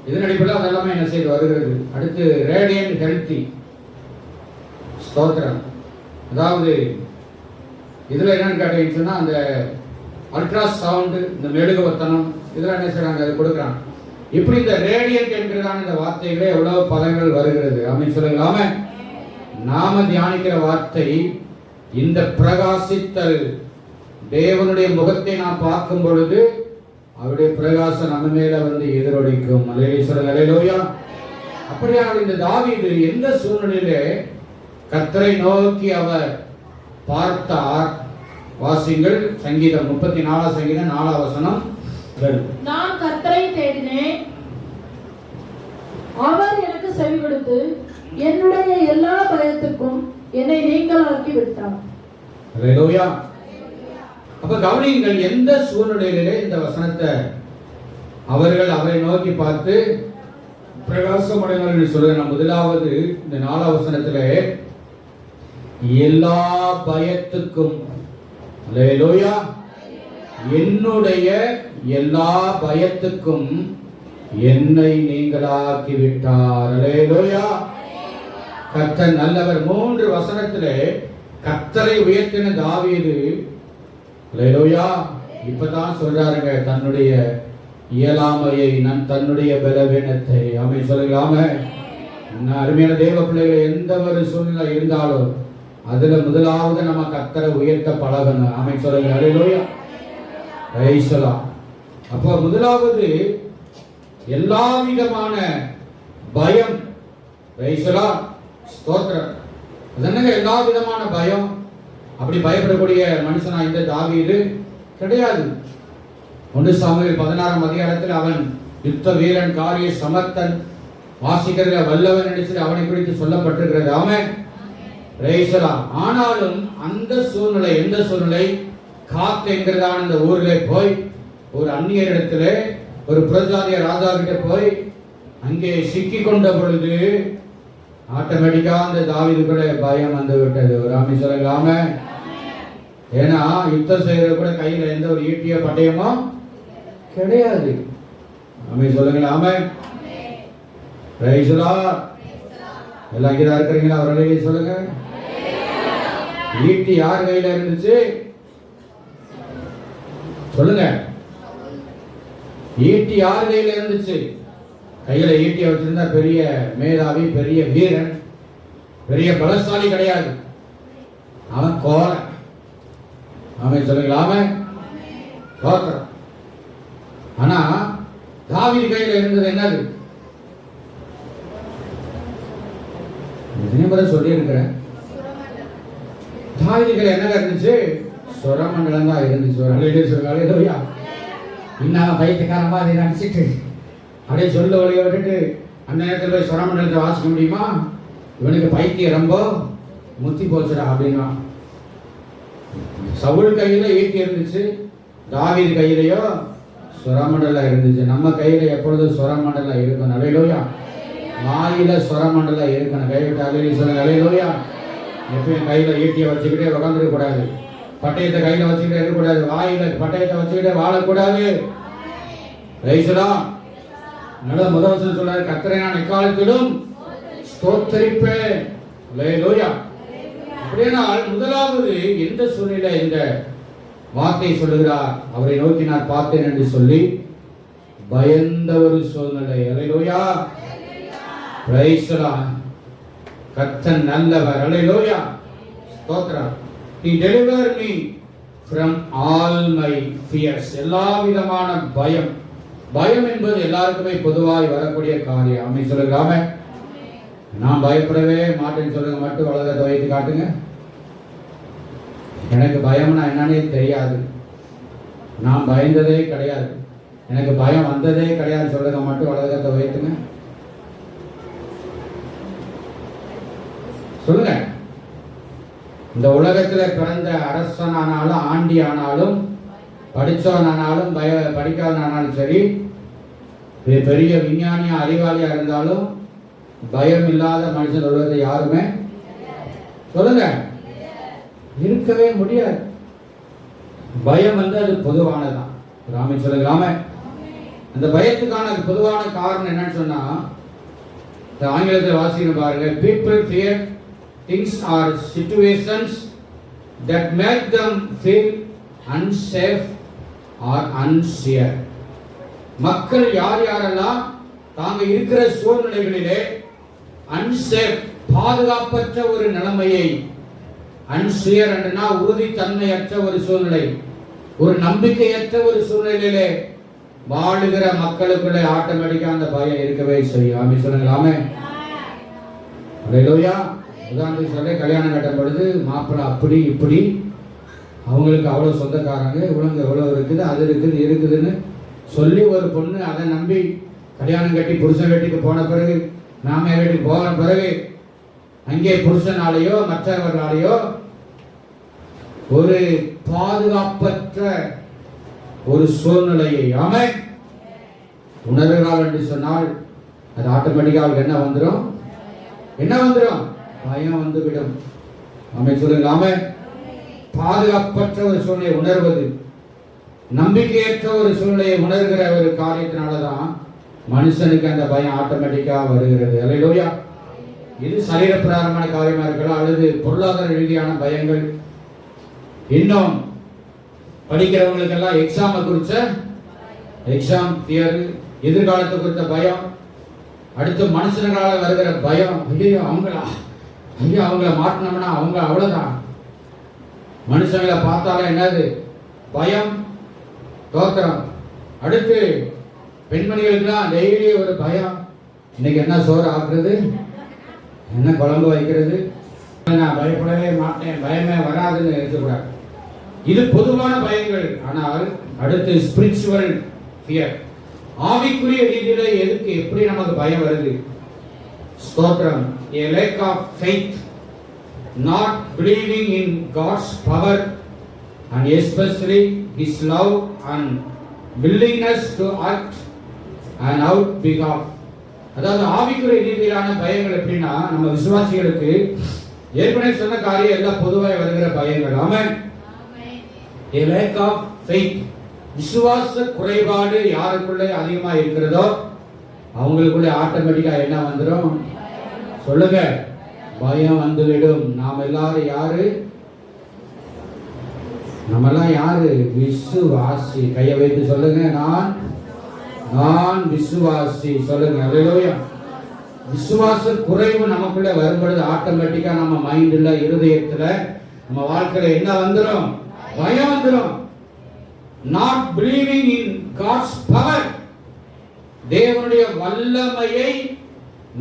இதன் அடிப்படையில் அதெல்லாமே என்ன செய்து வருகிறது. அடுத்து ரேடியன்ட் ஹெல்த்தி, ஸ்தோத்திரம். அதாவது இதுல என்னன்னு கேட்டீங்கன்னு சொன்னா, அந்த அல்ட்ரா சவுண்டு, இந்த மெழுகுவத்தனம், இதெல்லாம் என்ன செய்யறாங்க, அது கொடுக்குறாங்க. இப்படி இந்த ரேடியன்ட் என்கிறதான இந்த வார்த்தைகளே எவ்வளவு பதங்கள் வருகிறது அப்படின்னு சொல்லுங்களாம. நாம தியானிக்கிற வார்த்தை இந்த பிரகாசித்தல். தேவனுடைய முகத்தை நாம் பார்க்கும் பொழுது அவருடைய பிரகாசம் நம்ம மேல எதிரொலிக்கும். அல்லேலூயா. அப்படியான இந்த தாவீது எந்த சூழ்நிலையிலே கர்த்தரை நோக்கி அவர் பார்த்தார். வாசிங்கள் சங்கீதம் 34 சங்கீதம் 4 வசனம்.
நான் கர்த்தரை தேடினேன், அவர் எனக்கு செவி கொடுத்து என்னுடைய எல்லா பயத்துக்கும் என்னை நீங்களாக்கி விட்டார்.
அல்லேலூயா. அப்ப கவனியுங்கள், எந்த சூழ்நிலையிலே இந்த வசனத்தை அவர்கள் அவரை நோக்கி பார்த்து பிரகாசம் அடைவார்கள் சொல்லுங்க. முதலாவது இந்த 4 வசனத்திலே எல்லா பயத்துக்கும், அல்லேலூயா, என்னுடைய எல்லா பயத்துக்கும் என்னை நீங்களாக்கி விட்டார். அல்லேலூயா. கர்த்தர் நல்லவர். 3 வசனத்திலே கர்த்தரை உயர்த்தின தாவீது, அல்லேலூயா, இப்பதான் சொல்றாருங்க தன்னுடைய இயலாமையை, தன்னுடைய பலவீனத்தை. ஆமென் சொல்லுங்களாமே. அருமையான தேவ பிள்ளைகளை, எந்த ஒரு சூழ்நிலை இருந்தாலும் அதுல முதலாவது நம்ம கர்த்தரை உயர்த்த பழகணும். ஆமென் சொல்லுங்க. அல்லேலூயா. ரைசலா. அப்போ முதலாவது எல்லா விதமான பயம். ரைசலா. ஸ்தோத்திரம். அதனால எல்லா விதமான பயம். அப்படி பயப்படக்கூடிய மனுஷனா இந்த தாவீது கிடையாது. 1 சாமுவேல் 16ஆம் அதிகாரத்தில் அவன் யுத்த வீரன், காரிய சமர்த்தன், வாசிக்கிறதுல வல்லவன் என்று அவனை குறித்து சொல்லப்பட்டிருக்கிறது. ஆமென். ரைசலா. ஆனாலும் அந்த சூழ்நிலை, எந்த சூழ்நிலை, காத் என்கிறதான அந்த ஊரிலே போய் ஒரு அந்நியரிடத்துல, ஒரு புரஜாதிய ராஜா கிட்ட போய் அங்கே சிக்கி கொண்ட பொழுது ஆட்டோமேட்டிக்கா அந்த தாவீது கூட பயம் வந்து விட்டது. ஒரு ஆமென் சொல்லலாம. ஏன்னா யுத்தம் செய்யறது கூட கையில எந்த ஒரு ஈட்டியோ பட்டயமோ கிடையாது. ஆமென் சொல்லுங்களா. ஆமென். Praise the lord. எல்லாம் இங்க இருக்கிறீங்களா? அவர்களே சொல்லுங்க. ஈட்டி யார் கையில இருந்துச்சு? சொல்லுங்க. ஈட்டி யார் கையில இருந்துச்சு? கையில ஈட்டியை வச்சிருந்தா பெரிய மேதாவி, பெரிய வீரன், பெரிய பலசாலி கிடையாது. அவன் கோல. அவன் சொல்லுங்களா? அவன் தோற்றம். ஆனா தாவீது கையில இருந்தது என்னது? சொல்லி இருக்கிறேன். தாவீது கையில என்ன இருந்துச்சு? சுரமண்டலம் தான் இருந்துச்சு. இன்னும் பைத்தியக்காரமா அதை நினைச்சிட்டு அப்படியே சொல்ல வழியை விட்டுட்டு அந்த நேரத்தில் போய் சுரமண்டலத்தை வாசிக்க முடியுமா? இவனுக்கு பைத்தியம் ரொம்ப முத்தி போச்சுடா அப்படின்னா. சவுல் கையில ஈட்டி இருந்துச்சு, தாவீது கையிலையோ சுரமண்டலம் இருந்துச்சு. நம்ம கையில எப்பொழுதும் சுரமண்டலம் இருக்கணும். அல்லேலூயா. வாயில சுரமண்டலம் இருக்கணும். கைவிட்டு அல்லேலூயா சொல்லுங்க. அல்லேலூயா. எப்பயும் கையில ஈட்டியை வச்சுக்கிட்டே உட்காந்துருக்க கூடாது. பட்டயத்தை கையில வச்சுக்கிட்டே இருக்கக்கூடாது. வாயில பட்டயத்தை வச்சுக்கிட்டே வாழக்கூடாது. முதல் வசனம் சொல்றாரு, கர்த்தரை நான் எக்காலத்திலும் ஸ்தோத்தரிப்பேன். அல்லேலூயா. அப்படியானால் முதலாவது எந்த சூழ்நிலை இந்த வார்த்தை சொல்லுகிறார்? அவரை நோக்கி நான் பார்த்தேன் என்று சொல்லி பயந்த ஒரு சூழ்நிலை. அல்லேலூயா. Praise the lord. கர்த்தர் நல்லவர். அல்லேலூயா. ஸ்தோத்திரம். He delivered me from all my fears. எல்லா விதமான பயம். பயம் என்பது எல்லாருக்குமே பொதுவாய் வரக்கூடிய காரியம். ஆமென் சொல்லுங்க. ஆமென். நான் பயப்படவே மாட்டேன்னு சொல்லுங்க. மட்டும் வலதுகரத்தை வைத்து காட்டுங்க. எனக்கு பயம்னா என்னன்னே தெரியாது. நான் பயந்ததே கிடையாது. எனக்கு பயம் வந்ததே கிடையாது சொல்லுங்க. மட்டும் வலதுகரத்தை வைத்துங்க. சொல்லுங்க. இந்த உலகத்துல பிறந்த அரசனானாலும் ஆண்டி ஆனாலும் படிச்சவனானாலும் படிக்காதனாலும் சரி, பெரிய விஞ்ஞானியா அறிவாளியா இருந்தாலும் பயம் இல்லாத மனுஷன் உலகத்தை யாருமே சொல்லுங்க இருக்கவே முடியாது. பயம் வந்து அது பொதுவானதான். ராமே சொல்லுங்க. ராமே. அந்த பயத்துக்கான பொதுவான காரணம் என்னன்னு சொன்னா, ஆங்கிலத்தில் வாசிக்கணும் பாருங்க. People fear things or situations that make them feel unsafe or unsure. மக்கள் யார் யாரெல்லாம் தாங்க இருக்கிற சூழ்நிலைகளிலே unsafe, பாதுகாப்பற்ற ஒரு நிலைமையை, unsure என்றா உறுதித்தன்மையற்ற ஒரு சூழ்நிலை, ஒரு நம்பிக்கையற்ற ஒரு சூழ்நிலையிலே வாழுகிற மக்களுக்குள்ளே ஆட்டோமேட்டிக்கா அந்த பயம் இருக்கவே செய்யும். ஆமென் சொல்லுங்க. ஆமென். அல்லேலூயா. உதாரணத்துக்கு சொல்ல, கல்யாணம் கட்டும் பொழுது மாப்பிள்ளை அப்படி இப்படி, அவங்களுக்கு அவ்வளோ சொந்தக்காரங்க, இவ்வளவு எவ்வளோ இருக்குது, அது இருக்குது இருக்குதுன்னு சொல்லி ஒரு பொண்ணு அதை நம்பி கல்யாணம் கட்டி புருஷன் வீட்டுக்கு போன பிறகு, மாமியார் வீட்டுக்கு போன பிறகு, அங்கே புருஷனாலேயோ மற்றவர்களாலேயோ ஒரு பாதுகாப்பற்ற ஒரு சூழ்நிலையை ஆமென் உணர்கிறாள் என்று சொன்னால், அது ஆட்டோமேட்டிக்காக என்ன வந்துடும்? என்ன வந்துடும்? பயம் வந்துவிடும். ஆமென் சொல்லுங்க. ஆமென். பாதுகாப்பற்ற ஒரு சூழ்நிலை உணர்வது, நம்பிக்கையற்ற ஒரு சூழ்நிலையை உணர்கிற ஒரு காரியத்தினாலதான் மனுஷனுக்கு அந்த பயம் ஆட்டோமேட்டிக்கா வருகிறது. அல்லேலூயா. இது சரீர பிரகாரமான காரியமா இருக்கலாம், அல்லது பொருளாதார ரீதியான பயங்கள். இன்னும் படிக்கிறவங்களுக்கெல்லாம் எக்ஸாமை குறிச்ச எக்ஸாம் தியரி, எதிர்காலத்தை குறித்த பயம், அடுத்து மனுஷங்களால வருகிற பயம். ஐயோ அவங்கள மாட்டினோம்னா அவங்க அவ்வளவுதான். மனுஷங்களை பார்த்தாலே என்னது? பயம். தோத்திரம். அடுத்து பெண்மணிகளுக்குலாம் டெய்லி ஒரு பயம். இன்னைக்கு என்ன சோறு ஆக்குறது, என்ன குழம்பு வைக்கிறது, நான் பயப்படவே மாட்டேன், பயமே வராதுன்னு இருக்கக்கூடாது. இது பொதுவான பயங்கள். ஆனால் அடுத்து ஸ்பிரிச்சுவல் ஃபியர், ஆவிக்குரிய ரீதியில எதுக்கு எப்படி நமக்கு பயம் வருது? ஸ்தோத்திரம். A lack of faith, not believing in God's power and especially His love and willingness to act and out behalf. அதாவது ஆவிக்குரிய ரீதியிலான பயங்கள் எப்படின்னா, நம்ம விசுவாசிகளுக்கு ஏற்கனவே சொன்ன காரியம் எல்லாம் பொதுவாக வருகிற பயங்கள். ஆமென். A lack of faith, விசுவாச குறைபாடு யாருக்குள்ளே அதிகமா இருக்கிறதோ அவங்களுக்குள்ள ஆட்டோமேட்டிக்கா என்ன வந்துடும்? சொல்லுங்க. பயம் வந்துவிடும். நாம் எல்லாரும் யாரு? நம்மெல்லாம் யாரு? விசுவாசி. கையை வைத்து சொல்லுங்க, நான் விசுவாசி சொல்லுங்க. அல்லேலூயா. விசுவாச குறைவு நமக்குள்ள வரும்பொழுது ஆட்டோமேட்டிக்கா நம்ம மைண்ட்ல, இருதயத்துல, நம்ம வாழ்க்கையில என்ன வந்துடும்? பயம் வந்துடும். Not believing in God's power. தேவனுடைய வல்லமையை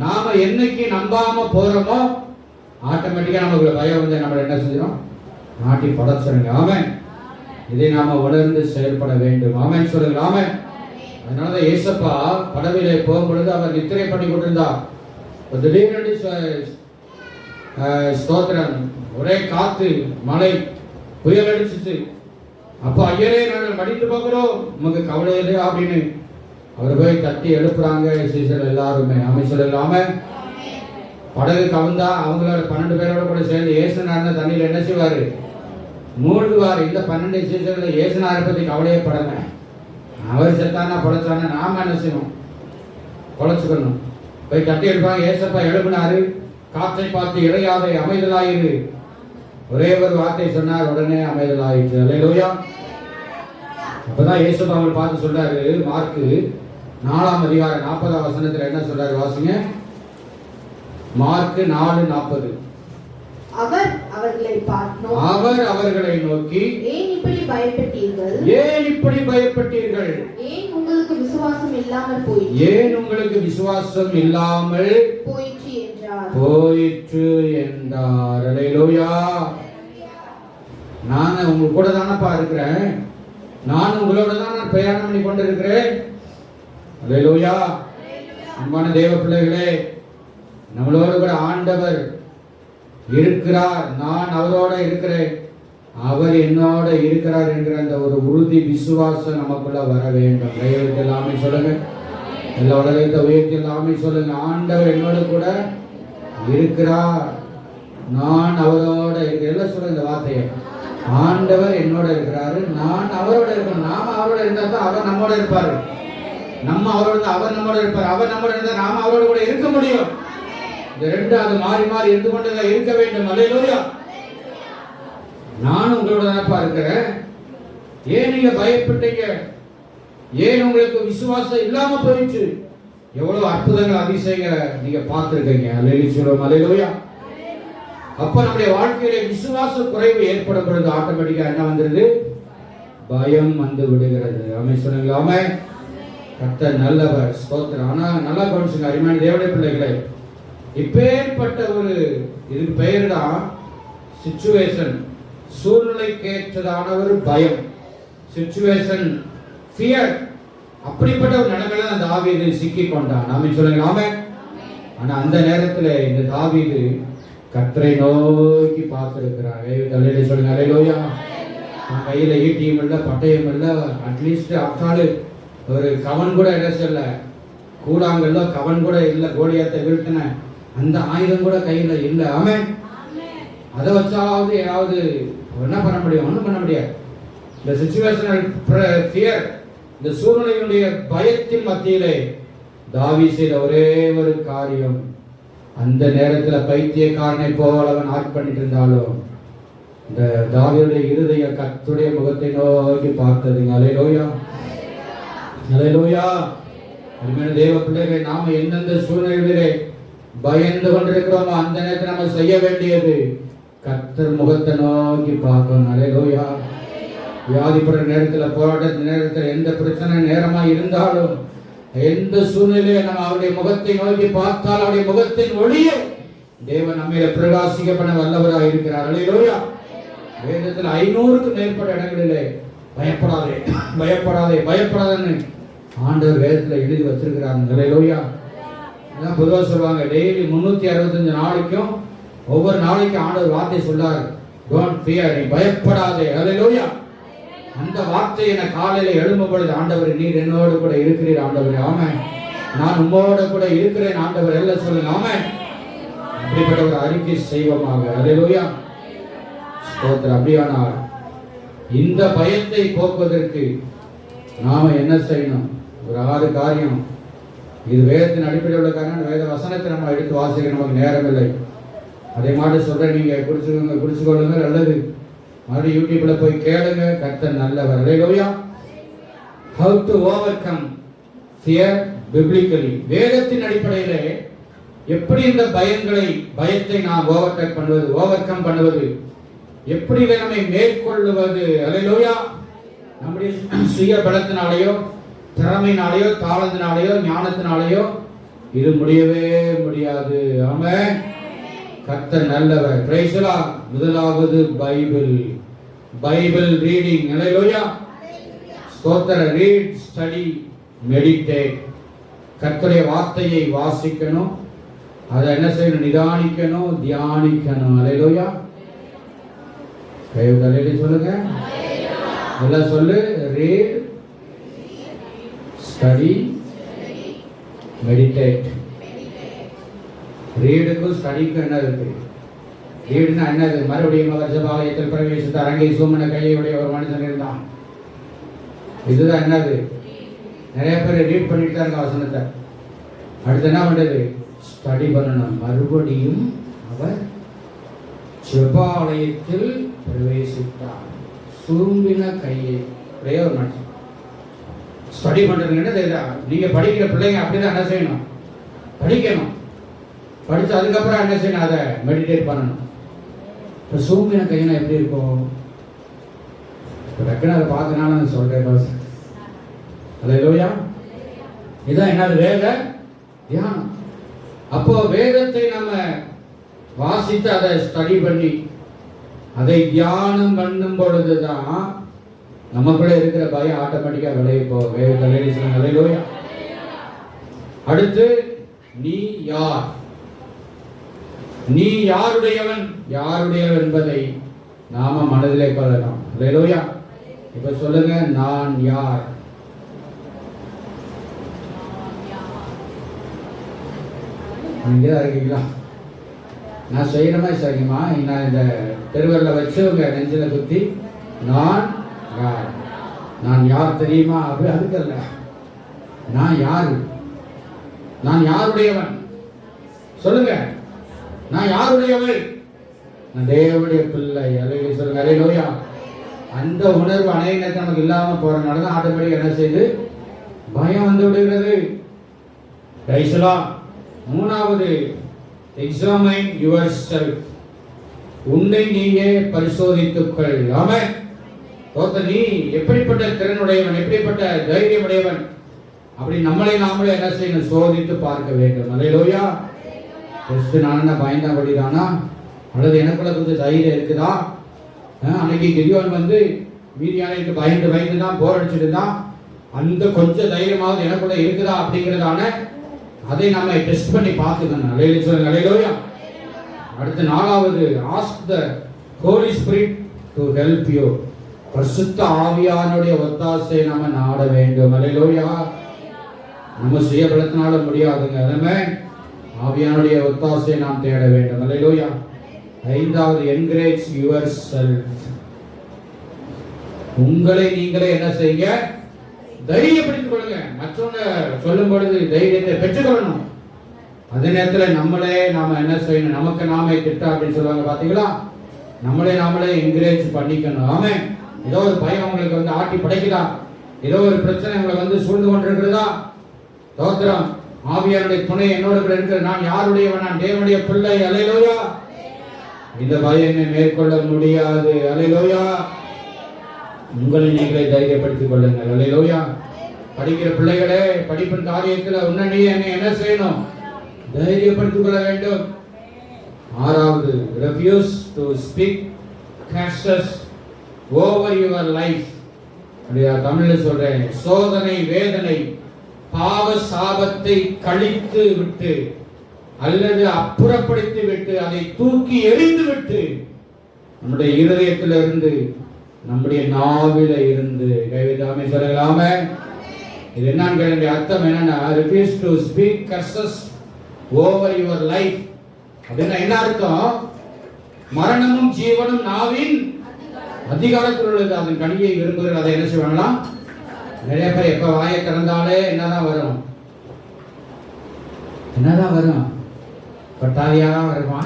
நாம என்னைக்கு நம்பாம போறோமோ ஆட்டோமேட்டிக்கா நமக்குள்ள பயம் வந்து நம்ம என்ன செஞ்சிடும்? நாட்டி படைச்சிருங்க. ஆமென். இதை நாம உணர்ந்து செயல்பட வேண்டும். ஆமென் சொல்லுங்க. ஆமென். அதனாலதான் ஏசப்பா படவிலே போகும்பொழுது அவர் நித்திரை பண்ணி கொண்டிருந்தார். திடீரென்று ஸ்தோத்திரம், ஒரே காத்து, மழை, புயல் அடிச்சிச்சு. அப்போ ஐயரே, நாங்கள் மடிந்து போகிறோம், நமக்கு கவலை இல்லையா அப்படின்னு அவர் போய் தட்டி எழுப்புறாங்க சீசர்கள் எல்லாருமே. ஆமென் சொல்லலாம. படகு கவுந்தா அவங்களோட 12 பேரோட கூட சேர்ந்து ஏசுனாருன்னு தண்ணியில் என்ன செய்வாரு? மூழ்குவார். இந்த 12 சீசர்கள் ஏசுனாரை பத்தி கவலையே படல. அவர் செத்தானா பொழைச்சானா நாம என்ன செய்யணும்? பொழைச்சுக்கணும். போய் தட்டி எடுப்பாங்க. ஏசப்பா எழுப்பினாரு. காற்றை பார்த்து இறையாதை, அமைதலாயிரு. ஒரே ஒரு வார்த்தை சொன்னார், உடனே அமைதலாயிற்று. அல்லேலூயா. அப்பதான் ஏசப்பா அவங்களை பார்த்து சொல்றாரு. மார்க்கு 4ஆம் அதிகாரம் 40ஆம் வசனத்துல என்ன சொல்றாரு? வாசிங்க. மார்க்கு 4:40.
அவர்
அவர்களை நோக்கி,
ஏன் இப்படி பயப்பட்டீர்கள்? ஏன் உங்களுக்கு விசுவாசம் இல்லாமல்
போயிற்று என்றார். அல்லேலூயா. நான் உங்க கூட தானப்பா இருக்கிறேன். நான் உங்களோட தான் நான் பிரயாணம் பண்ணி கொண்டிருக்கிறேன். அல்லேலூயா. அன்பான தேவ பிள்ளைகளே, நம்மளோட கூட ஆண்டவர் இருக்கிறார். நான் அவரோட இருக்கிறேன், அவர் என்னோட இருக்கிறார் என்கிற அந்த ஒரு உறுதி, விசுவாசம் நமக்குள்ள வர வேண்டும். கையெழுத்து எல்லாமே சொல்லுங்க. எல்லா உலகத்தை உயர்த்தி எல்லாமே சொல்லுங்க. ஆண்டவர் என்னோட கூட இருக்கிறார், நான் அவரோட இருக்கிறேன். எல்லாம் சொல்லுங்க இந்த வார்த்தையை. ஆண்டவர் என்னோட இருக்கிறாரு, நான் அவரோட இருக்கணும். நாம அவரோட இருந்தா தான் அவர் நம்மோட இருப்பாரு. நம்ம அவரோட, அவர் நம்மோட இருப்பார். அவர் நம்மோட இருந்தா நாம அவரோட கூட இருக்க முடியும். இந்த ரெண்டு அது மாறி மாறி இருந்து கொண்டுதான் இருக்க வேண்டும். அல்லேலூயா. நான் உங்களோட தானப்பா இருக்கிறேன். ஏன் நீங்க பயப்பட்டீங்க? ஏன் உங்களுக்கு விசுவாசம் இல்லாம போயிடுச்சு? எவ்வளவு அற்புதங்கள், அதிசயங்களை நீங்க பார்த்திருக்கீங்க. அல்லேலூயா. அப்ப நம்முடைய வாழ்க்கையில விசுவாச குறைவு ஏற்படும் பொழுது ஆட்டோமேட்டிக்கா என்ன வந்துருது? பயம் வந்து விடுகிறது. ஆமென் சொல்லுங்க. ஆமென். கர்த்தர் நல்லவர். ஸ்தோத்திரம். ஆனா நல்லா கவனிச்சுங்க அருமையான தேவனுடைய பிள்ளைகளே, இப்பேற்பட்ட ஒரு இதுக்கு பெயர் தான் சிச்சுவேஷன், சூழ்நிலைக்கேற்றதான ஒரு பயம், சிச்சுவேஷன் ஃபியர். அப்படிப்பட்ட ஒரு நிலைமையில அந்த தாவீது சிக்கி கொண்டான். ஆமென் சொல்லுங்க. ஆமென். ஆனா அந்த நேரத்தில் இந்த தாவீது கர்த்தரை நோக்கி பார்த்திருக்கிறார். தலையில சொல்லுங்க. அல்லேலூயா. கையில ஈட்டியும் இல்லை, பட்டயம் இல்லை. அட்லீஸ்ட் அக்காலு ஒரு கவன் கூட என்ன சொல்ல, கூழாங்கல்ல கவன் கூட இல்லை. கோலியாத்தை வீழ்த்தின அந்த ஆயுதம் கூட கையில இல்லை. ஆமென். அதை வச்சாவது ஏதாவது என்ன பண்ண முடியும்? ஒன்றும் பண்ண முடியாது. இந்த சிச்சுவேஷனல் ஃபியர், இந்த சூழ்நிலையுடைய பயத்தின் மத்தியிலே தாவீது செய்த ஒரே ஒரு காரியம், அந்த நேரத்தில் பைத்தியக்காரனை போல அவன் ஆட் பண்ணிட்டு இருந்தாலும் இந்த தாவீதுடைய இருதய கர்த்தருடைய முகத்தை நோக்கி பார்த்ததுங்க. அல்லேலூயா. அல்லேலூயா. அருமையான தேவ பிள்ளைகளை, நாம எந்தெந்த சூழ்நிலையிலே பயந்து கொண்டிருக்கிறோமோ அந்த நேரத்தில் நம்ம செய்ய வேண்டியது கர்த்தர் முகத்தை நோக்கி பார்க்கணும். அல்லேலூயா. வியாதிப்படுற நேரத்தில், போராட்ட நேரத்தில், எந்த பிரச்சனை நேரமா இருந்தாலும், எந்த சூழ்நிலையை நம்ம அவருடைய முகத்தை நோக்கி பார்த்தால் அவருடைய முகத்தின் ஒளியை தேவன் நம்மையில பிரகாசிக்க பண்ண வல்லவராக இருக்கிறார். அல்லேலூயா. வேதத்தில் 500க்கும் மேற்பட்ட இடங்களிலே பயப்படாதே, பயப்படாதே, பயப்படாதன்னு ஆண்டவர் வேதத்தில் எழுதி வச்சிருக்கிறார். அல்லேலூயா. பொதுவாக சொல்லுவாங்க, டெய்லி 365 நாளைக்கும் ஒவ்வொரு நாளைக்கும் ஆண்டவர் வார்த்தை சொல்லார், டோன்ட் ஃபியர், நீ பயப்படாதே. அல்லேலூயா. அந்த வார்த்தையை நான் காலையில எழும்பும் பொழுது, ஆண்டவர் நீர் என்னோடு கூட இருக்கிறீர் ஆண்டவர். ஆமென். நான் உம்மோட கூட இருக்கிறேன் ஆண்டவர். எல்லாம் சொல்லுங்க. ஆமென். அப்படிப்பட்ட ஒரு அறிக்கை செய்வோமாக. அல்லேலூயா. ஸ்தோத்திரம். அப்படியானால் இந்த பயத்தை போக்குவதற்கு நாம என்ன செய்யணும்? ஒரு 6 காரியம். இது வேதத்தின் அடிப்படையில் உள்ள காரணம். வேத வசனத்தை நம்ம எடுத்து வாசிக்க நமக்கு நேரம் இல்லை. அதே மாதிரி சொல்றேன், நீங்க குறிச்சுக்கொள்ளுங்க அல்லது மறுபடியும் யூடியூப்ல போய் கேளுங்க. கர்த்தர் நல்லவர். ஹல்லேலூயா. How to overcome fear biblically. வேதத்தின் அடிப்படையிலே எப்படி இந்த பயத்தை நாம் ஓவர்கம் பண்ணுவது, எப்படி இதை நம்மை மேற்கொள்ளுவது. ஹல்லேலூயா. நம்முடைய சுய பலத்தினாலேயோ திறமையினாலேயோ தாளத்தினாலேயோ ஞானத்தினாலேயோ இது முடியவே முடியாது. ஆமென். கர்த்தர் நல்லவர். Price the Lord. முதலாவது பைபிள் ரீடிங். ஹல்லேலூயா. ஸ்தோத்திரம். Read, study, meditate. கர்த்தருடைய வார்த்தையை வாசிக்கணும், அதை என்ன செய்யணும்? நிதானிக்கணும், தியானிக்கணும். ஹல்லேலூயா. கைவிடலே சொல்லுங்க. எல்லாம் சொல்லு. Read, study, meditate. ரீடுக்கும் ஸ்டடிக்கும் என்ன இருக்கு? ரீடுனா என்னது? மறுபடியும் அவர் ஜெபாலயத்தில் பிரவேசித்த அரங்கை சூமன கையுடைய ஒரு மனுஷன் இருந்தான். இதுதான் என்னது? நிறைய பேர் ரீட் பண்ணிட்டு தான் இருக்க வசனத்தை. அடுத்து என்ன பண்றது? ஸ்டடி பண்ணணும். மறுபடியும் அவர் ஜெபாலயத்தில் பிரவேசித்தார். சூம்பின கையை ஒரே ஒரு மனுஷன். ஸ்டடி பண்றது என்ன தெரியுதா? நீங்க படிக்கிற பிள்ளைங்க அப்படிதான் என்ன செய்யணும்? படிக்கணும். படிச்சு அதுக்கப்புறம் என்ன செய்யணும்? அதை மெடிடேட் பண்ணணும். இப்போ சூம்பின கையினா எப்படி இருக்கும்? டக்குன்னு அதை பார்த்தனால சொல்றேன். ஹல்லேலூயா. இதான் என்னது? வேத தியானம். அப்போ வேதத்தை நம்ம வாசித்து அதை ஸ்டடி பண்ணி அதை தியானம் பண்ணும் பொழுதுதான் நமக்குள்ள இருக்கிற பயம் ஆட்டோமேட்டிக்கா விளைய போகும். ஹல்லேலூயா. அடுத்து நீ யார்? நீ யாருடையவன் என்பதை நாம மனதிலே கொள்ளலாம். ஹல்லேலூயா. இப்ப சொல்லுங்க, நான் யார்? இங்கதான் இருக்கீங்களா? நான் செய்யற மாதிரி சரிங்கம்மா. நான் இந்த தெருவரில் வச்சு உங்க நெஞ்சில குத்தி நான் யார், நான் யார் தெரியுமா? அப்படி அதுக்கல்ல. நான் யாரு? நான் யாருடையவன்? சொல்லுங்க. நான் யாருடையவன்? நான் தேவனுடைய பிள்ளை. அலையில சொல்லுங்க. ஹல்லேலூயா. அந்த உணர்வு அநேக நமக்கு இல்லாம போறதுனால தான் ஆட்டோமேட்டிக் என்ன செய்யுது? பயம் வந்து விடுகிறது. Price the Lord. மூணாவது, எக்ஸாமைன் யுவர் செல்ஃப். உன்னை நீயே பரிசோதித்துக்கொள். ஆமென். நீ எப்படிப்பட்ட திறனுடையவன், எப்படிப்பட்ட தைரியமுடையவன், அப்படி நம்மளை நாமளே என்ன செய்யணும்? சோதித்து பார்க்க வேண்டும். ஹல்லேலூயா. நான் என்ன பயந்தாபடிதானா, அல்லது எனக்குள்ள கொஞ்சம் தைரியம் இருக்குதா? அன்னைக்கு கிதியோன் வந்து மீதியானுக்கு பயந்து தான் போர் அடிச்சுட்டு தான், அந்த கொஞ்சம் தைரியமாவது எனக்குள்ள இருக்குதா அப்படிங்கிறதான அதை நம்ம டெஸ்ட் பண்ணி பார்த்துக்கணும். ஹல்லேலூயா. அடுத்து நாலாவது, ask the holy spirit to help you. பரிசுத்த ஆவியானுடைய ஒத்தாசை நம்ம நாட வேண்டும். ஹல்லேலூயா. நம்ம சுய பலத்தினால முடியாதுங்க. ஆமென். ஆவியானுடைய ஒத்தாசை நாம் தேட வேண்டும். ஹல்லேலூயா. ஐந்தாவது, என்கரேஜ் யுவர் செல்ஃப். உங்களை நீங்களே என்ன செய்யுங்க? தைரியப்படுத்திக் கொள்ளுங்க. மற்றவங்க சொல்லும் பொழுது தைரியத்தை பெற்றுக்கொள்ளணும். அதே நேரத்தில் நாம என்ன செய்யணும்? நமக்கு நாமே திட்ட அப்படின்னு சொல்லுவாங்க பாத்தீங்களா? நாமளே என்கரேஜ் பண்ணிக்கணும். ஆமென். ஏதோ ஒரு பயம் உங்களுக்கு வந்து ஆட்டி படைக்குதா? ஏதோ ஒரு பிரச்சனை உங்களை வந்து சூழ்ந்து கொண்டிருக்கிறதா? ஸ்தோத்திரம். ஆவியானுடைய துணை என்னோட கூட இருக்கிற. நான் யாருடையவன்? நான் தேவனுடைய பிள்ளை. ஹல்லேலூயா. இந்த பயனை மேற்கொள்ள முடியாது. ஹல்லேலூயா. உங்களை நீங்களே தைரியப்படுத்திக் கொள்ளுங்கள். ஹல்லேலூயா. படிக்கிற பிள்ளைகளே, படிப்பின் காரியத்தில் உன்னையே என்ன செய்யணும்? தைரியப்படுத்திக் கொள்ள வேண்டும். ஆறாவது, refuse to speak curses over your life. அப்படியா தமிழ்ல சொல்றேன். சோதனை, வேதனை, பாவ சாபத்தை கழித்து விட்டு அல்லது அப்புறப்படுத்தி விட்டு அதை தூக்கி எறிந்து விட்டு நம்முடைய இருதயத்திலிருந்து நம்முடைய நாவில இருந்து கைவிடாம சொல்லலாமே. இது என்னன்னு அர்த்தம் என்னன்னா, refuse to speak curses over your life அப்படின்னா என்ன அர்த்தம்? மரணமும் ஜீவனும் நாவின் அதிகாரத்தில் உள்ளது. அதன் கனியை விரும்புகிற அதை என்ன செய்வாங்களாம்? நிறைய பேர் எப்ப வாயை திறந்தாலே என்னதான் வரும்? பட்டாரியா வருமா?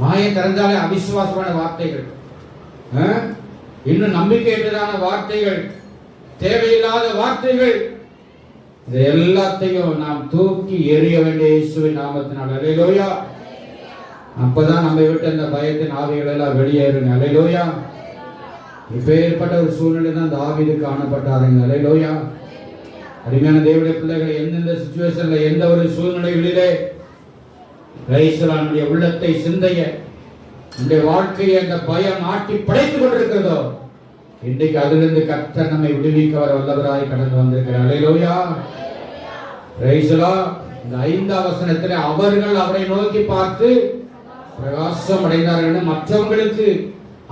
வாயை திறந்தாலே அவிசுவாசமான வார்த்தைகள். இன்னும் நம்பிக்கையற்றதான வார்த்தைகள், தேவையில்லாத வார்த்தைகள், இது எல்லாத்தையும் நாம் தூக்கி எறிய வேண்டிய இயேசுவின் நாமத்தினால். அல்லேலூயா. அப்பதான் நம்மை விட்டு அந்த பயத்தின் ஆவிகள் எல்லாம் வெளியேறுங்க. அல்லேலூயா. இப்பேற்பட்ட ஒரு சூழ்நிலை தான் தாவீது காணப்பட்டாருங்க. அல்லேலூயா. அருமையான தேவனுடைய பிள்ளைகளை, எந்தெந்த சிச்சுவேஷன்ல, எந்த ஒரு சூழ்நிலைகளிலே நம்முடைய உள்ளத்தை, சிந்தைய, நம்முடைய வாழ்க்கையை அந்த பயம் ஆட்டி படைத்துக் கொண்டிருக்கிறதோ, இன்றைக்கு அதிலிருந்து கர்த்தர் நம்மை விடுவிக்க வர வல்லவராய் கடந்து வந்திருக்கிறார். அல்லேலூயா. Praise the lord. இந்த 5ஆம் வசனத்திலே அவர்கள் அவரை நோக்கி பார்த்து பிரகாசம் அடைந்தார்கள் மற்றவங்களுக்கு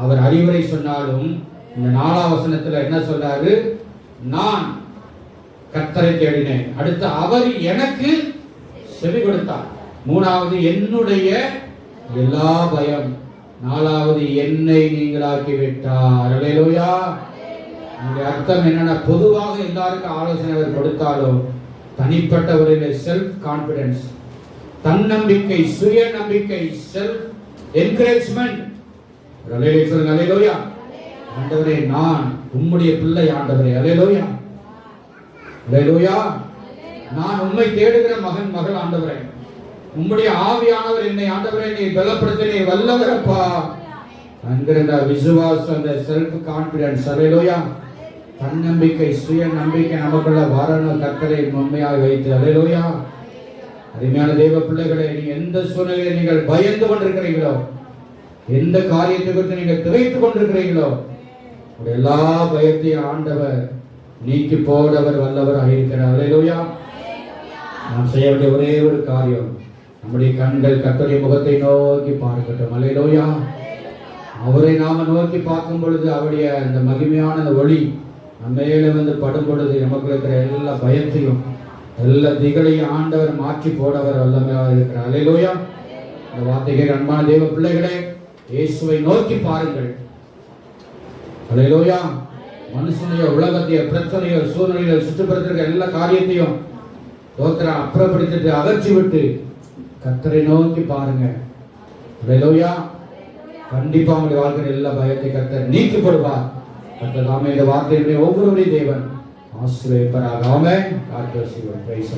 அவர் அறிவுரை சொன்னாலும், இந்த 4ஆம் வசனத்துல என்ன சொல்றாரு? நான் கர்த்தரை தேடினேன். அடுத்து அவர் எனக்கு செவி கொடுத்தார். 3வது என்னுடைய எல்லா பயம். 4வது என்னை நீங்களாக்கி விட்டார். அல்லேலூயா. இதனுடைய அர்த்தம் என்னன்னா, பொதுவாக எல்லாருக்கும் ஆலோசனை அவர் கொடுத்தாலும் தனிப்பட்ட ஒரு செல்ஃப் கான்பிடன்ஸ், தன்னம்பிக்கை, சுய நம்பிக்கை, செல்ஃப் என்கரேஜ்மெண்ட். அல்லேலூயா. ஆண்டவரே, நான் உம்முடைய பிள்ளை ஆண்டவரே. அல்லேலூயா. அல்லேலூயா. நான் உம்மை தேடுகிற மகன், மகள் ஆண்டவரே. உம்முடைய ஆவியானவர் என்னை ஆண்டவரே நீ பலப்படுத்தினே வல்லவரப்பா என்கிற விசுவாசம், அந்த செல்ஃப் கான்பிடன்ஸ். அல்லேலூயா. தன்னம்பிக்கை, சுய நம்பிக்கை நமக்குள்ள வாரண கர்த்தரை உண்மையாக வைத்து. அல்லேலூயா. அருமையான தேவ பிள்ளைகளை, நீ எந்த சூழ்நிலையில் நீங்கள் பயந்து கொண்டிருக்கிறீங்களோ, எந்த காரியத்தை குறித்து நீங்கள் திகைத்துக் கொண்டிருக்கிறீங்களோ, எல்லா பயத்தையும் ஆண்டவர் நீக்கி போடவர் வல்லவர் ஆகியிருக்கிறார். அல்லேலூயா. நாம் செய்ய வேண்டிய ஒரே ஒரு காரியம், நம்முடைய கண்கள் கர்த்தருடைய முகத்தை நோக்கி பார்க்கட்டும். அல்லேலூயா. அவரை நாம நோக்கி பார்க்கும் பொழுது அவருடைய அந்த மகிமையான ஒளி நம்ம மேல வந்து படும் பொழுது நமக்கு இருக்கிற எல்லா பயத்தையும், எல்லா திகழையும் ஆண்டவர் மாற்றி போடவர் வல்லமையாக இருக்கிறார். அல்லேலூயா. இந்த வார்த்தைகள் அன்பான தேவ பிள்ளைகளே, இயேசுவை நோக்கி பாருங்கள். அல்லேலூயா. மனுஷனுடைய உலகத்தைய பிரச்சனையோ சூழ்நிலையோ சுற்றுப்புறத்திற்கு எல்லா காரியத்தையும் அப்புறப்படுத்திட்டு அகற்றி விட்டு கர்த்தரை நோக்கி பாருங்க. அல்லேலூயா. கண்டிப்பா உங்களுடைய வாழ்க்கையில் எல்லா பயத்தை கர்த்தர் நீக்கி போடுவார். கர்த்தர் தாமே இந்த வார்த்தையுடைய ஒவ்வொருவரையும் தேவன் ஆசீர்வதிப்பாராக. ஆமென். God bless you. Praise